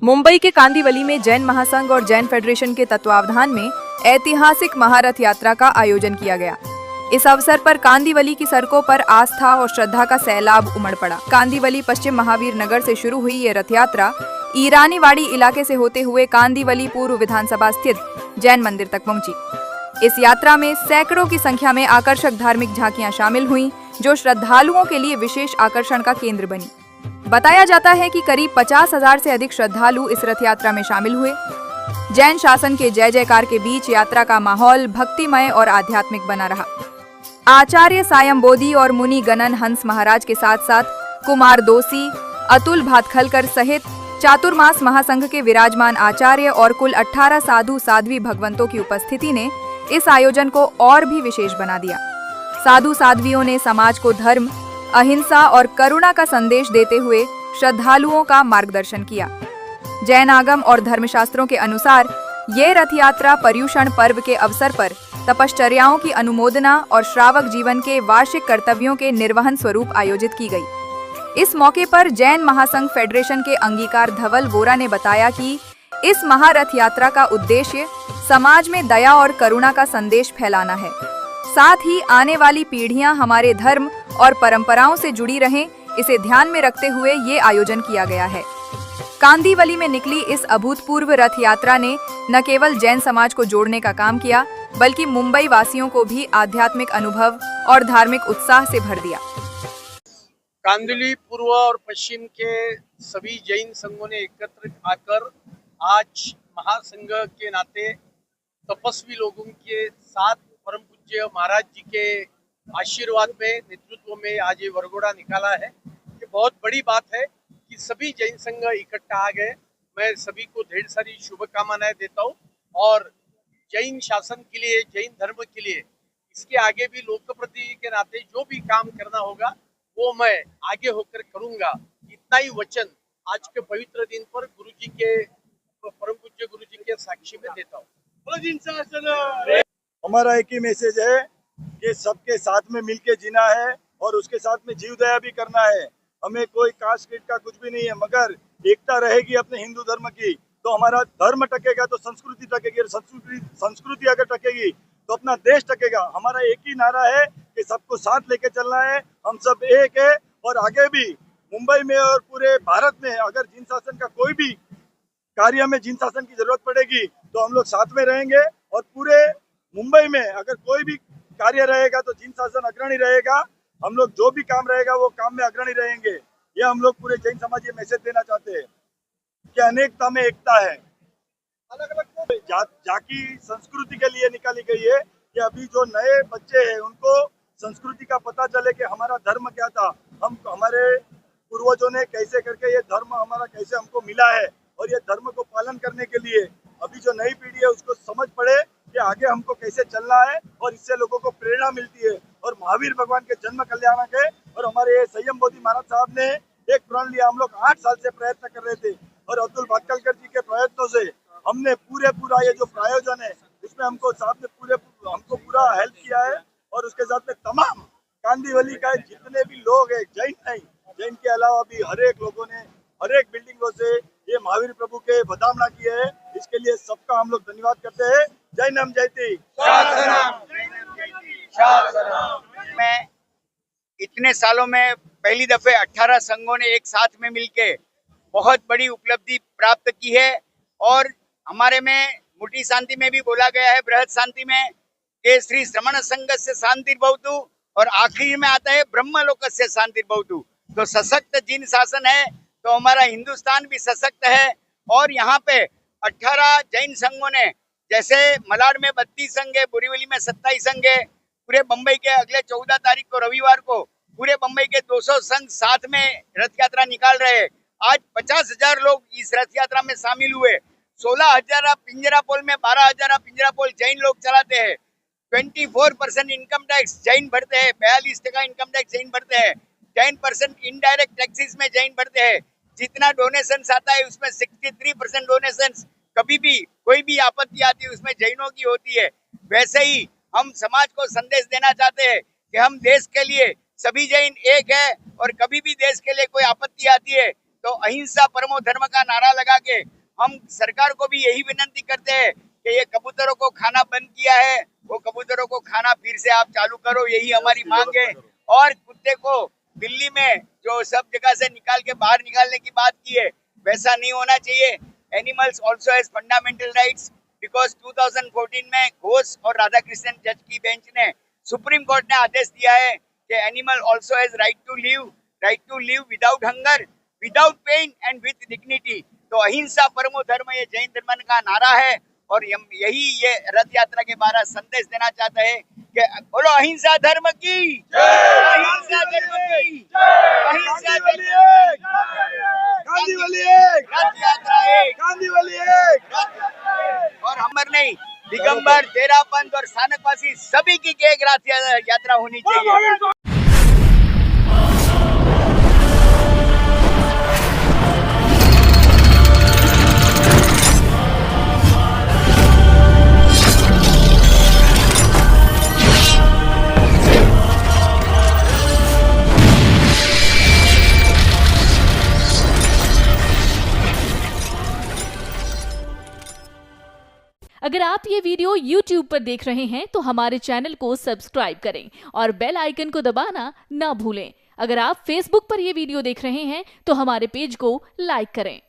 मुंबई के कांदिवली में जैन महासंघ और जैन फेडरेशन के तत्वावधान में ऐतिहासिक महारथ यात्रा का आयोजन किया गया। इस अवसर पर कांदिवली की सड़कों पर आस्था और श्रद्धा का सैलाब उमड़ पड़ा। कांदिवली पश्चिम महावीर नगर से शुरू हुई ये रथ यात्रा ईरानीवाड़ी इलाके से होते हुए कांदिवली पूर्व विधानसभा स्थित जैन मंदिर तक पहुंची। इस यात्रा में सैकड़ों की संख्या में आकर्षक धार्मिक झांकियां शामिल हुईं, जो श्रद्धालुओं के लिए विशेष आकर्षण का केंद्र बनी। बताया जाता है कि करीब 50,000 से अधिक श्रद्धालु इस रथ यात्रा में शामिल हुए। जैन शासन के जय जयकार के बीच यात्रा का माहौल भक्तिमय और आध्यात्मिक बना रहा। आचार्य सायंबोधी और मुनि गणन हंस महाराज के साथ साथ कुमार दोषी, अतुल भातखलकर सहित चातुर्मास महासंघ के विराजमान आचार्य और कुल 18 साधु साध्वी भगवंतों की उपस्थिति ने इस आयोजन को और भी विशेष बना दिया। साधु साध्वियों ने समाज को धर्म, अहिंसा और करुणा का संदेश देते हुए श्रद्धालुओं का मार्गदर्शन किया। जैन आगम और धर्मशास्त्रों के अनुसार ये रथ यात्रा पर्युषण पर्व के अवसर पर तपश्चर्याओं की अनुमोदना और श्रावक जीवन के वार्षिक कर्तव्यों के निर्वहन स्वरूप आयोजित की गई। इस मौके पर जैन महासंघ फेडरेशन के अंगीकार धवल वोरा ने बताया कि इस महारथ यात्रा का उद्देश्य समाज में दया और करुणा का संदेश फैलाना है। साथ ही आने वाली पीढ़ियां हमारे धर्म और परंपराओं से जुड़ी रहें, इसे ध्यान में रखते हुए ये आयोजन किया गया है। कांदिवली में निकली इस अभूतपूर्व रथ यात्रा ने न केवल जैन समाज को जोड़ने का काम किया, बल्कि मुंबई वासियों को भी आध्यात्मिक अनुभव और धार्मिक उत्साह से भर दिया। कांदिवली पूर्व और पश्चिम के सभी जैन संघों ने एकत्र आकर आज महासंघ के नाते तपस्वी लोगों के साथ परम पूज्य महाराज जी के आशीर्वाद में, नेतृत्व में आज ये वरघोड़ा निकाला है। ये बहुत बड़ी बात है कि सभी जैन संघ इकट्ठा आ गए। मैं सभी को ढेर सारी शुभकामनाएं देता हूँ और जैन शासन के लिए, जैन धर्म के लिए, इसके आगे भी लोकप्रतिनिधि के नाते जो भी काम करना होगा वो मैं आगे होकर करूंगा। इतना ही वचन आज के पवित्र दिन पर गुरु जी के, परम पूज्य गुरु जी के साक्षी में देता हूँ। हमारा एक ही मैसेज है कि सबके साथ में मिलके जीना है और उसके साथ में जीव दया भी करना है। हमें कोई कास्ट का कुछ भी नहीं है, मगर एकता रहेगी अपने हिंदू धर्म की तो हमारा धर्म टकेगा, तो संस्कृति टकेगी, और संस्कृति अगर टकेगी तो अपना देश टकेगा। हमारा एक ही नारा है कि सबको साथ लेके चलना है, हम सब एक है। और आगे भी मुंबई में और पूरे भारत में अगर जिन शासन का कोई भी कार्य में जिन शासन की जरूरत पड़ेगी तो हम लोग साथ में रहेंगे। और पूरे मुंबई में अगर कोई भी कार्य रहेगा तो जिन शासन अग्रणी रहेगा, हम लोग जो भी काम रहेगा वो काम में अग्रणी रहेंगे। ये हम लोग पूरे जैन समाज ये मैसेज देना चाहते हैं कि अनेकता में एकता है। अलग अलग जाति संस्कृति के लिए निकाली गई है कि अभी जो नए बच्चे हैं उनको संस्कृति का पता चले कि हमारा धर्म क्या था, हम हमारे पूर्वजों ने कैसे करके ये धर्म हमारा कैसे हमको मिला है, और ये धर्म को पालन करने के लिए अभी जो नई पीढ़ी है उसको समझ पड़े कि आगे हमको कैसे चलना है, और इससे लोगों को प्रेरणा मिलती है। और महावीर भगवान के जन्म कल्याण के और हमारे संयमबोधी महाराज साहब ने एक प्रण लिया। हम लोग 8 साल से प्रयत्न कर रहे थे और अतुल भातखलकर जी के प्रयत्नों से हमने पूरा ये जो प्रायोजन है इसमें हमको साहब ने हमको पूरा हेल्प किया है। और उसके साथ में तमाम कांदिवली का जितने भी लोग हैं, जैन नहीं, जैन के अलावा भी हर एक लोगों ने हर एक बिल्डिंगों से ये महावीर प्रभु के बदामना किए है। इसके लिए सबका हम लोग धन्यवाद करते हैं। जय नाम जयती। मैं इतने सालों में पहली दफे 18 संघों ने एक साथ में मिलके बहुत बड़ी उपलब्धि प्राप्त की है। और हमारे में मुठी शांति में भी बोला गया है, बृहद शांति में, कि श्री श्रमण संघ से शांतिर्भवतु, और आखिर में आता है ब्रह्मलोक से शांतिर्भवतु। तो सशक्त जिन शासन है तो हमारा हिंदुस्तान भी सशक्त है। और यहाँ पे 18 जैन संघों ने, जैसे मलाड में 32 संघ है, बोरीवली में 27 संघ है, पूरे बम्बई के अगले 14 तारीख को रविवार को पूरे बम्बई के 200 संघ साथ में रथ यात्रा निकाल रहे हैं। आज 50,000 लोग इस रथ यात्रा में शामिल हुए। 16,000 पिंजरापोल में 12,000 पिंजरापोल जैन लोग चलाते हैं। 24% इनकम टैक्स जैन भरते हैं, 42% इनकम टैक्स जैन भरते हैं, 10% इनडायरेक्ट टैक्सेस में जैन भरते हैं। जितना डोनेशन आता है उसमें 63% डोनेशन कभी भी कोई भी आपत्ति आती है उसमें जैनों की होती है। वैसे ही हम समाज को संदेश देना चाहते हैं कि हम देश के लिए सभी जैन एक है, और कभी भी देश के लिए कोई आपत्ति आती है तो अहिंसा परमो धर्म का नारा लगा के हम सरकार को भी यही विनती करते हैं कि ये कबूतरों को खाना बंद किया है, वो कबूतरों को खाना फिर से आप चालू करो, यही हमारी मांग है। और कुत्ते को दिल्ली में जो सब जगह से निकाल के बाहर निकालने की बात की है, वैसा नहीं होना चाहिए। Animals also has fundamental rights, because 2014 में घोष और राधा कृष्णन जज की बेंच ने, सुप्रीम कोर्ट ने आदेश दिया है कि animal also has right to live without hunger, without pain and with dignity. तो अहिंसा परमो धर्म ये जैन धर्म का नारा है और यही ये रथ यात्रा के बारे संदेश देना चाहता है कि बोलो अहिंसा धर्म की, अहिंसा धर्म की, अहिंसा गांधी वाली एक, रथ यात्रा एक, गांधी वाली एक। और हमर नहीं, दिगंबर, तेरापंथ और स्थानकवासी सभी की एक रथ यात्रा होनी चाहिए। अगर आप ये वीडियो YouTube पर देख रहे हैं तो हमारे चैनल को सब्सक्राइब करें और बेल आइकन को दबाना ना भूलें। अगर आप Facebook पर ये वीडियो देख रहे हैं तो हमारे पेज को लाइक करें।